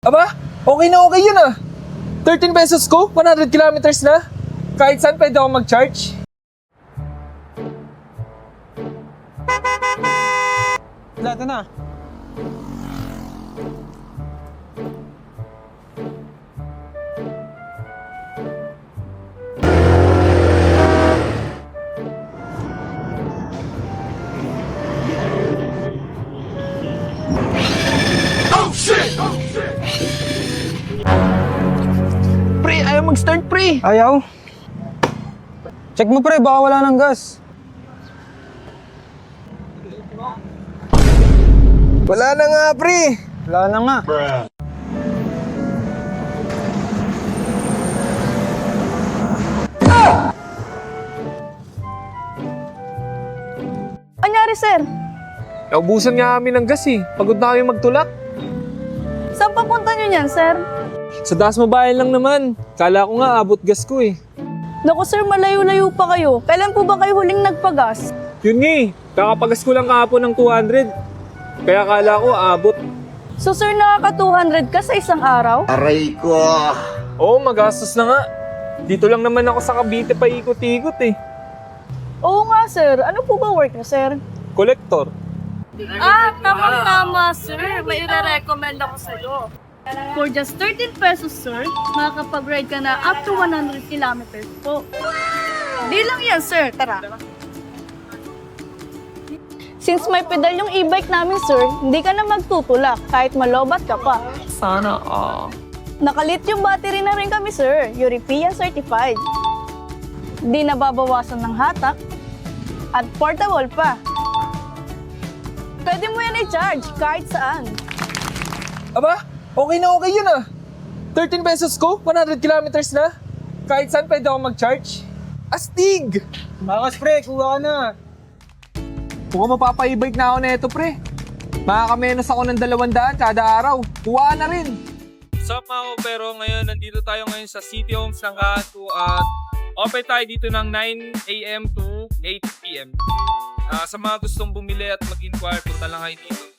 Aba, okay na okay yun ah. 13 pesos ko, 100 kilometers na. Kahit saan pwede ako mag-charge. Lahat na. Pre, ayaw mag-start pre. Ayaw. Check mo pre, baka wala ng gas. Wala na nga pre. Wala na nga. Anyari, sir? Naubusan nga kami ng gas eh. Pagod na kami magtulak. Saan papunta nyo niyan, sir? Sa Das Mabayan lang naman. Kala ko nga abot gas ko eh. Naku, sir, malayo-layo pa kayo. Kailan po ba kayo huling nagpagas? Yun nga eh. Kakapagas ko lang kahapon ng 200. Kaya kala ko abot. So, sir, nakaka-200 ka sa isang araw? Aray ko! Oo, magastos na nga. Dito lang naman ako sa Cavite pa ikot-ikot eh. Oo nga, sir. Ano po ba work na, sir? Collector. Tama, sir. May ire-recommend ako sa'yo. For just 13 pesos, sir, makakapag-ride ka na up to 100 kilometers po. Di lang yan, sir. Tara. Since may pedal yung e-bike namin, sir, hindi ka na magtutulak kahit malobat ka pa. Sana Naka-lithium battery na rin kami, sir. European certified. Di nababawasan ng hatak at portable pa. Pwede mo yan i-charge kahit saan. Aba, okay na okay yun ah. 13 pesos ko, 100 kilometers na. Kahit saan pwede ako mag-charge. Astig! Bakas pre, kuha ka na. Mukhang mapapa-e-bike na ako na ito pre. Makakamenos ako ng 200 kada araw. Tuwaan na rin. What's up mga pero ngayon nandito tayo ngayon sa City Homes ng Kaatu at open tayo dito ng 9 AM to 8 PM. Sa mga gustong bumili at mag-inquire, punta lang kayo dito.